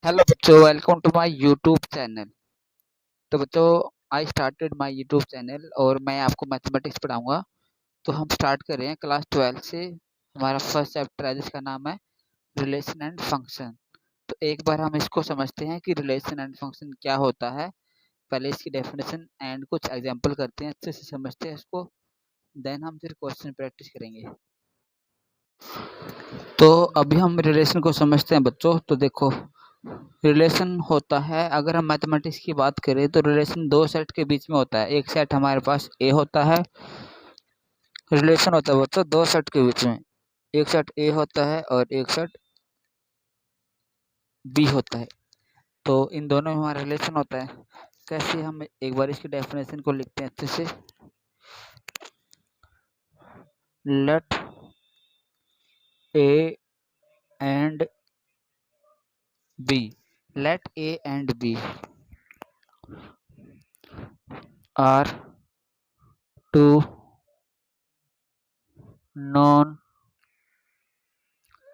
Hello बच्चों, welcome to my YouTube channel. तो बच्चों, I started my YouTube channel और मैं आपको मैथमेटिक्स पढ़ाऊंगा। तो हम स्टार्ट कर रहे हैं क्लास 12 से। हमारा फर्स्ट चैप्टर है जिसका नाम है रिलेशन एंड फंक्शन। तो एक बार हम इसको समझते हैं कि रिलेशन एंड फंक्शन क्या होता है। पहले इसकी डेफिनेशन एंड कुछ एग्जाम्पल करते हैं, अच्छे से समझते हैं इसको। देन हम फिर क्वेश्चन प्रैक्टिस करेंगे। तो अभी हम रिलेशन को समझते हैं बच्चों। तो देखो, रिलेशन होता है, अगर हम मैथमेटिक्स की बात करें तो रिलेशन दो सेट के बीच में होता है। एक सेट हमारे पास ए होता है, रिलेशन होता है बच्चों दो सेट के बीच में। एक सेट ए होता है और एक सेट बी होता है। तो इन दोनों में हमारा रिलेशन होता है। कैसे, हम एक बार इसकी डेफिनेशन को लिखते हैं अच्छे से। Let A and B, let A and B are two non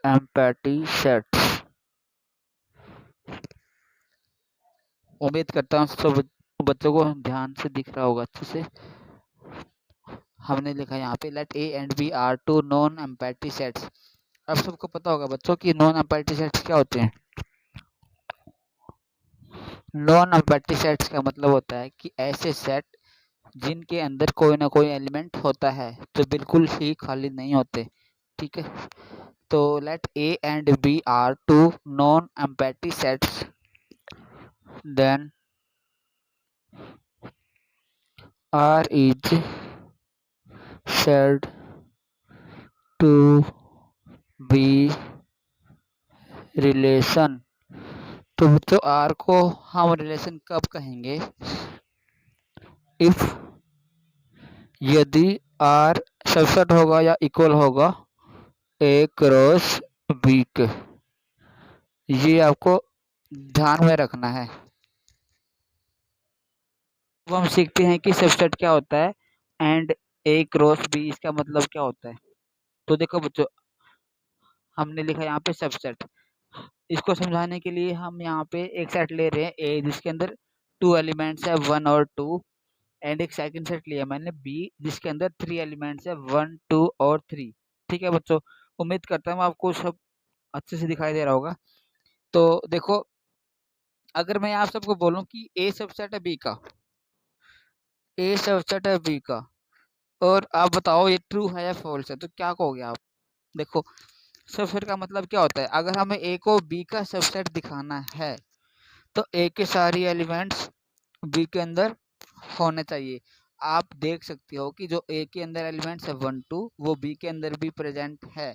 empty sets. उम्मीद करता हूँ सब बच्चों को ध्यान से दिख रहा होगा अच्छे से। हमने लिखा यहाँ पे let A and B are two non empty sets. अब सबको पता होगा बच्चों कि नॉन एम्पैटी सेट्स क्या होते हैं। नॉन एम्पैटी सेट्स का मतलब होता है कि ऐसे सेट जिनके अंदर कोई ना कोई एलिमेंट होता है, तो बिल्कुल ही खाली नहीं होते। ठीक है, तो let A and B are two non empty sets, then R is said to be relation। तो बच्चों R को हम रिलेशन कब कहेंगे? इफ, यदि R सबसेट होगा या इक्वल होगा A क्रॉस B के। ये आपको ध्यान में रखना है। अब हम सीखते हैं कि सबसेट क्या होता है एंड A क्रॉस B इसका मतलब क्या होता है। तो देखो बच्चों, हमने लिखा यहाँ पे सबसेट। इसको समझाने के लिए हम यहाँ पे एक सेट ले रहे हैं ए जिसके अंदर टू एलिमेंट्स है 1 और 2, एंड एक सेकंड सेट लिया मैंने बी जिसके अंदर 3 एलिमेंट्स है 1 2 और 3। ठीक है बच्चों, उम्मीद करता हूँ आपको सब अच्छे से दिखाई दे रहा होगा। तो देखो, अगर मैं आप सबको बोलूँ कि ए सबसेट है बी का, ए सबसेट है बी का, और आप बताओ ये ट्रू है या फॉल्स है, तो क्या कहोगे आप? देखो, सबसेट का मतलब क्या होता है, अगर हमें ए को बी का सबसेट दिखाना है तो ए के सारी एलिमेंट्स बी के अंदर होने चाहिए। आप देख सकते हो कि जो ए के अंदर एलिमेंट्स है 1 2 वो बी के अंदर भी प्रेजेंट है।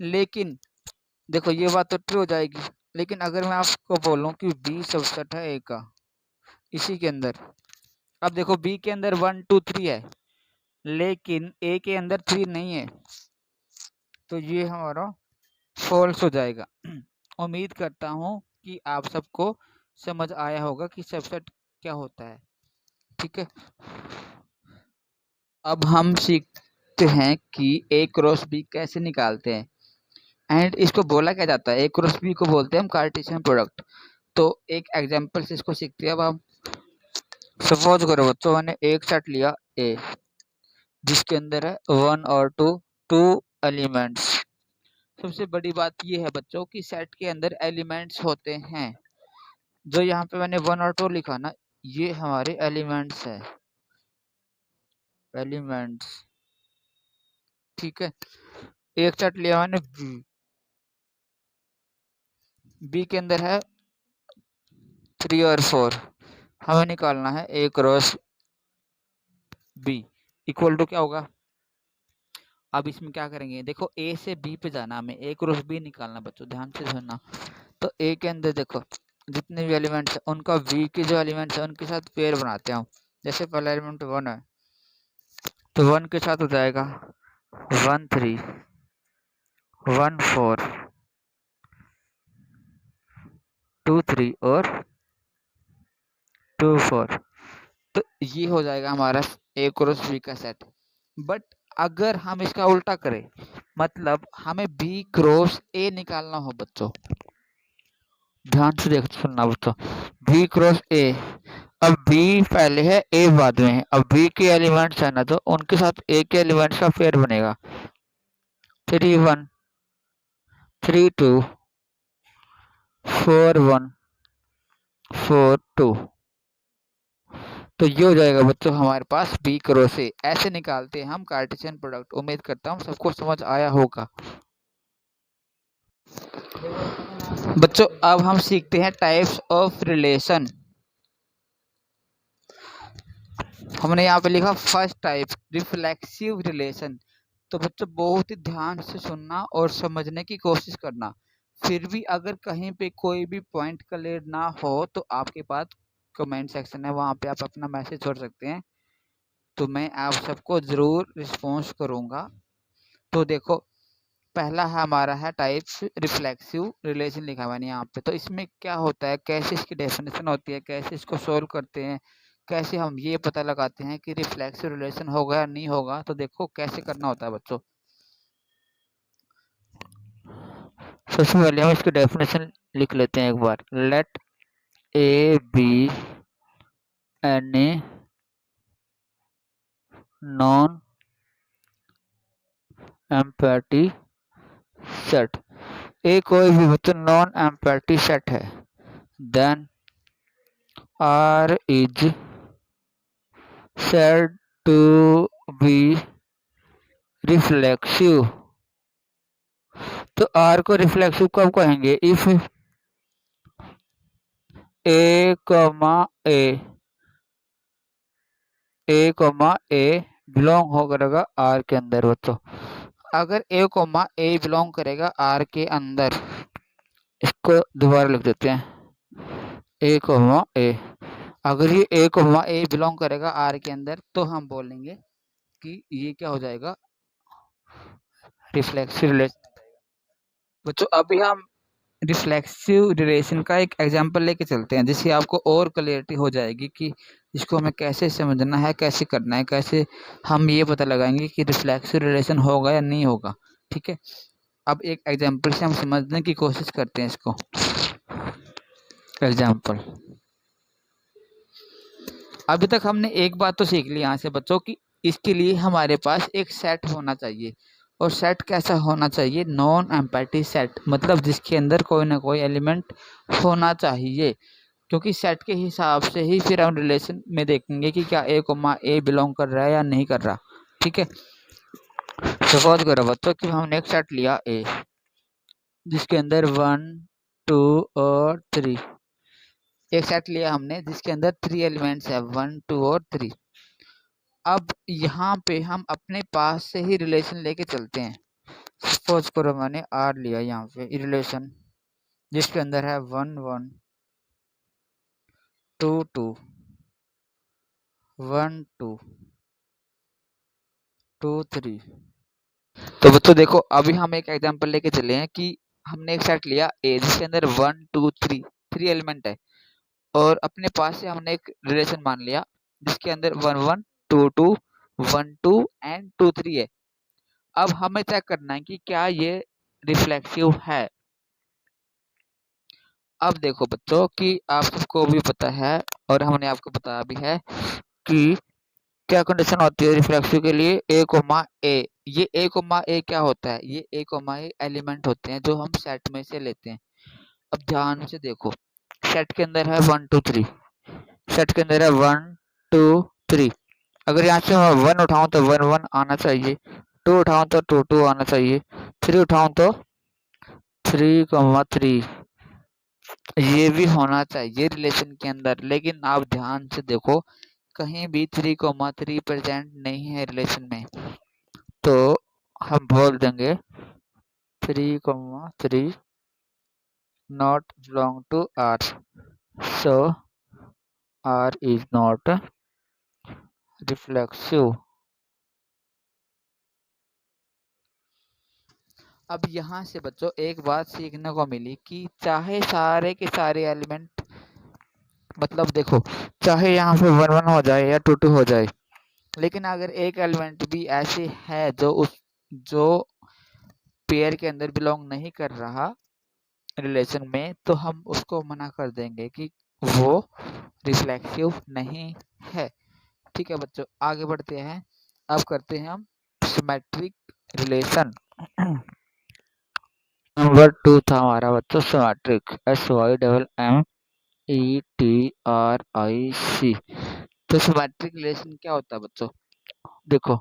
लेकिन देखो, ये बात तो ट्रू हो जाएगी, लेकिन अगर मैं आपको बोलूं कि बी सबसेट है ए का इसी के अंदर, अब देखो बी के अंदर 1 2 3 है लेकिन ए के अंदर 3 नहीं है, तो ये हमारा फॉल्स हो जाएगा। उम्मीद करता हूँ कि आप सबको समझ आया होगा कि सबसेट क्या होता है। ठीक है, अब हम सीखते हैं कि ए क्रॉस बी कैसे निकालते हैं एंड इसको बोला क्या जाता है। ए क्रॉस बी को बोलते हैं हम कार्टेशियन प्रोडक्ट। तो एक एग्जांपल से इसको सीखते हैं। अब हम सपोज करो बच्चों, मैंने एक सेट लिया ए जिसके अंदर है 1 और 2 टू एलिमेंट्स। सबसे बड़ी बात ये है बच्चों कि सेट के अंदर एलिमेंट्स होते हैं। जो यहाँ पे मैंने 1 और 2 लिखा ना, ये हमारे एलिमेंट्स है, एलिमेंट्स। ठीक है, एक सेट लिया मैंने बी, बी के अंदर है 3 और 4। हमें निकालना है ए क्रॉस बी इक्वल टू क्या होगा। अब इसमें क्या करेंगे, देखो ए से बी पे जाना, हमें ए क्रॉस बी निकालना बच्चों, ध्यान से सुनना। तो ए के अंदर देखो जितने भी एलिमेंट्स हैं उनका बी के जो एलिमेंट्स हैं उनके साथ पेयर बनाते हैं। जैसे पहला एलिमेंट 1 है तो 1 के साथ हो जाएगा 1 3 1 4 2 3 और 2 4। तो ये हो जाएगा हमारा ए क्रॉस बी का सेट। बट अगर हम इसका उल्टा करें, मतलब हमें बी क्रॉस ए निकालना हो बच्चों, ध्यान से देख सुनना बच्चों, बी क्रॉस ए। अब बी पहले है, ए बाद में है। अब बी के एलिमेंट्स है ना, तो उनके साथ ए के एलिमेंट्स का पेयर बनेगा 3 1 3 2 4 1 4 2। तो ये हो जाएगा बच्चों हमारे पास बी क्रॉस ए। ऐसे निकालते हैं हम कार्टेशियन प्रोडक्ट। उम्मीद करता हूँ सबको समझ आया होगा। बच्चों अब हम सीखते हैं टाइप्स ऑफ रिलेशन। हमने यहाँ पे लिखा फर्स्ट टाइप रिफ्लेक्सिव रिलेशन। तो बच्चों बहुत ही ध्यान से सुनना और समझने की कोशिश करना। फिर भी अगर कहीं पे कोई भी पॉइंट क्लियर ना हो तो आपके पास कमेंट सेक्शन है, वहाँ पे आप अपना मैसेज छोड़ सकते हैं, तो मैं आप सबको ज़रूर रिस्पॉन्स करूँगा। तो देखो पहला है हमारा है टाइप्स रिफ्लेक्सिव रिलेशन, लिखा मैंने यहाँ पे। तो इसमें क्या होता है, कैसे इसकी डेफिनेशन होती है, कैसे इसको सोल्व करते हैं, कैसे हम ये पता लगाते हैं कि रिफ्लेक्सिव रिलेशन होगा या नहीं होगा। तो देखो कैसे करना होता है बच्चों। सबसे पहले हम इसकी डेफिनेशन लिख लेते हैं एक बार। Let A be an a non empty set. A कोई भी बच्चों नॉन एम्पैटी सेट है, then R is said to be reflexive। तो R को रिफ्लेक्सिव कब कहेंगे? If A comma A belong हो करेगा R के अंदर बच्चों। अगर ए कॉमा ए बिलोंग करेगा R के अंदर, इसको दोबारा लिख देते हैं, ए कॉमा ए। अगर ये ए कॉमा ए बिलोंग करेगा R के अंदर तो हम बोलेंगे कि ये क्या हो जाएगा, रिफ्लेक्सिव रिलेशन। बच्चों अभी हम रिफ्लेक्सिव रिलेशन का एक एग्जांपल लेके चलते हैं, जिससे आपको और क्लियरिटी हो जाएगी कि इसको हमें कैसे समझना है, कैसे करना है, कैसे हम ये पता लगाएंगे कि रिफ्लेक्सिव रिलेशन होगा या नहीं होगा। ठीक है, अब एक एग्जांपल से हम समझने की कोशिश करते हैं इसको। एग्जांपल, अभी तक हमने एक बात तो सीख ली यहाँ से बच्चों कि इसके लिए हमारे पास एक सेट होना चाहिए। और सेट कैसा होना चाहिए? नॉन एम्पैटी सेट, मतलब जिसके अंदर कोई ना कोई एलिमेंट होना चाहिए। क्योंकि सेट के हिसाब से ही फिर हम रिलेशन में देखेंगे कि क्या ए कोमा ए बिलोंग कर रहा है या नहीं कर रहा। ठीक है, सपोज करो बच्चों कि हमने एक सेट लिया ए, जिसके अंदर 1 2 और 3। एक सेट लिया हमने जिसके अंदर 3 एलिमेंट्स है, 1 2 और 3। अब यहाँ पे हम अपने पास से ही रिलेशन लेके चलते हैं। सपोज करो मैंने आर लिया यहाँ पे रिलेशन, जिसके अंदर है 1 1 2 2 1 2 2 3। तो बच्चों देखो अभी हम एक एग्जांपल लेके चले हैं कि हमने एक सेट लिया ए, जिसके अंदर 1 2 3 एलिमेंट है, और अपने पास से हमने एक रिलेशन मान लिया जिसके अंदर 1 1 2 2 1 2 एंड 2 3 है। अब हमें चेक करना है कि क्या ये रिफ्लेक्सिव है। अब देखो बच्चों कि आप सबको भी पता है और हमने आपको बताया भी है कि क्या कंडीशन होती है रिफ्लेक्सिव के लिए, ए कोमा ए। ये ए कोमा ए क्या होता है? ये ए कोमा ए एलिमेंट होते हैं जो हम सेट में से लेते हैं। अब ध्यान से देखो, सेट के अंदर है 1 2 3, सेट के अंदर है 1 2 3। अगर यहाँ से मैं 1 उठाऊं तो 1 1 आना चाहिए, 2 उठाऊं तो 2 2 आना चाहिए, 3 उठाऊं तो 3 ये भी होना चाहिए रिलेशन के अंदर। लेकिन आप ध्यान से देखो कहीं भी 3 प्रेजेंट नहीं है रिलेशन में, तो हम बोल देंगे 3 not belong to R, so R is not reflexive। अब यहाँ से बच्चों एक बात सीखने को मिली कि चाहे सारे के सारे एलिमेंट, मतलब देखो चाहे यहाँ पे 1 1 हो जाए या 2 2 हो जाए, लेकिन अगर एक एलिमेंट भी ऐसे है जो पेयर के अंदर बिलोंग नहीं कर रहा, रिलेशन में, तो हम उसको मना कर देंगे कि वो रिफ्लेक्सिव नहीं है। ठीक है बच्चों, आगे बढ़ते हैं। अब करते हैं हम सिमेट्रिक रिलेशन। नंबर 2 था हमारा बच्चों सिमेट्रिक, SYMMETRIC। तो सिमेट्रिक रिलेशन क्या होता है बच्चों? देखो,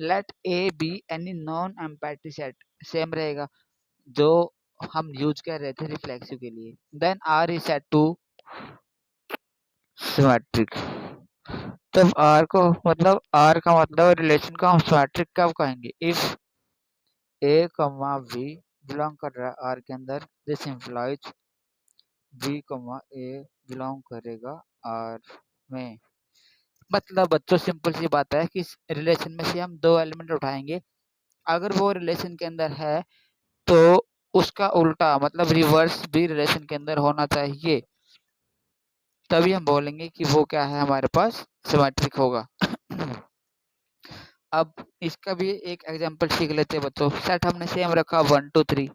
let A be any non empty set, same रहेगा जो हम यूज कर रहे थे रिफ्लेक्सिव के लिए। Then R is set to symmetric. तब आर को मतलब आर का मतलब रिलेशन का हम सिमेट्रिक कब कहेंगे? इफ ए कमा बी बिलोंग कर रहा है आर के अंदर, दिस इम्प्लाइज बी कमा ए बिलोंग करेगा आर में। मतलब बच्चों सिंपल सी बात है कि इस रिलेशन में से हम दो एलिमेंट उठाएंगे, अगर वो रिलेशन के अंदर है तो उसका उल्टा मतलब रिवर्स भी रिलेशन के अंदर होना चाहिए, तभी हम बोलेंगे कि वो क्या है, हमारे पास सिमेट्रिक होगा। अब इसका भी एक एग्जांपल सीख लेते हैं बच्चों। सेट हमने सेम रखा 1 2 3,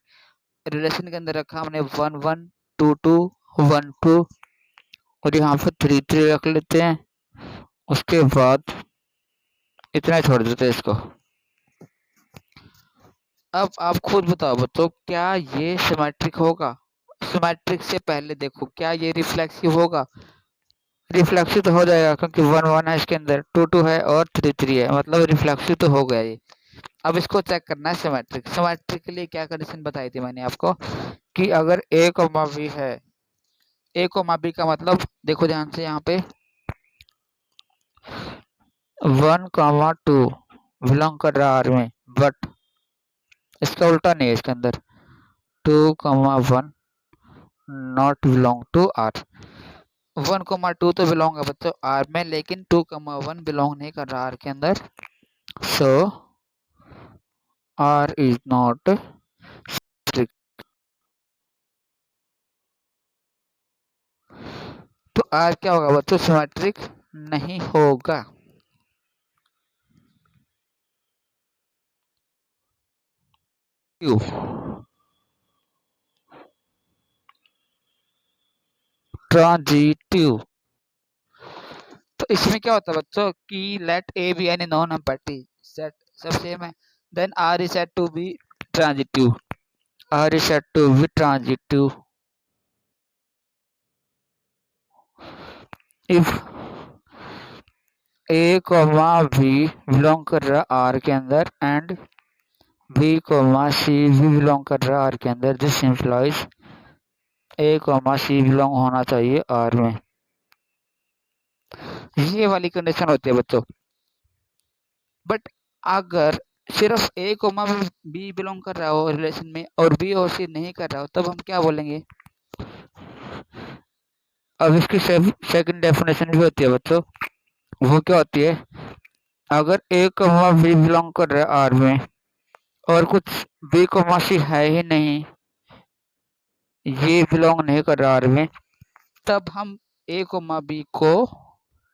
रिलेशन के अंदर रखा हमने 1 1 2 2 1 2 और यहाँ पे 3 3 रख लेते हैं। उसके बाद इतना ही छोड़ देते हैं इसको। अब आप खुद बताओ बच्चों, क्या ये सिमेट्रिक होगा? सिमेट्रिक से पहले देखो, क्या ये रिफ्लेक्सिव होगा? रिफ्लेक्सिव तो हो जाएगा क्योंकि 1 1 है इसके अंदर, 2 2 है और 3 3 है, मतलब रिफ्लेक्सिव तो हो गया ये। अब इसको चेक करना है सिमेट्रिक। सिमेट्रिक के लिए क्या कंडीशन बताई थी मैंने आपको कि अगर ए कॉमा बी है, ए कॉमा बी का मतलब देखो ध्यान से, यहाँ पे 1 कॉमा 2 बिलोंग कर रहा है आर में, बट इसका उल्टा नहीं है इसके अंदर, 2 comma 1 not belong to R. 1 comma 2 तो बिलोंग है बच्चों आर में, लेकिन 2 कॉमा 1 बिलोंग नहीं कर रहा आर के अंदर, सो आर इज नॉट सिमेट्रिक। तो आर क्या होगा बच्चों? सिमेट्रिक नहीं होगा। क्यों? ट्रांजिटिव। तो इसमें क्या होता है बच्चों कि let A be any non empty set, सब सेम है, then R is set to be transitive, R is set to be transitive if A comma B belong कर रहा है आर के अंदर एंड बी कॉमा सी भी बिलोंग कर रहा है आर के अंदर, this implies A comma C belong होना चाहिए आर में। ये वाली कंडीशन होती है बच्चों। बट अगर सिर्फ ए कॉमा बी बिलोंग कर रहा हो रिलेशन में और बी और सी नहीं कर रहा हो, तब हम क्या बोलेंगे? अब इसकी सेकंड डेफिनेशन भी होती है बच्चों। वो क्या होती है? अगर ए कॉमा बी बिलोंग कर रहा है आर में और कुछ बी कॉमा सी है ही नहीं, ये बिलोंग नहीं कर रहा आर में, तब हम ए कॉमा बी को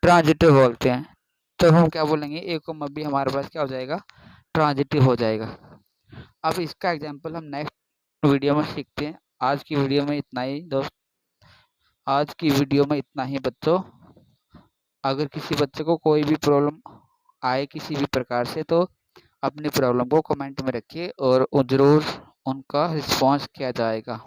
ट्रांजिटिव बोलते हैं। तो हम क्या बोलेंगे? ए कॉमा बी हमारे पास क्या हो जाएगा? ट्रांजिटिव हो जाएगा। अब इसका एग्जांपल हम नेक्स्ट वीडियो में सीखते हैं। आज की वीडियो में इतना ही दोस्त, आज की वीडियो में इतना ही बच्चों। अगर किसी बच्चे को कोई भी प्रॉब्लम आए किसी भी प्रकार से, तो अपनी प्रॉब्लम को कमेंट में रखिए और ज़रूर उनका रिस्पॉन्स किया जाएगा।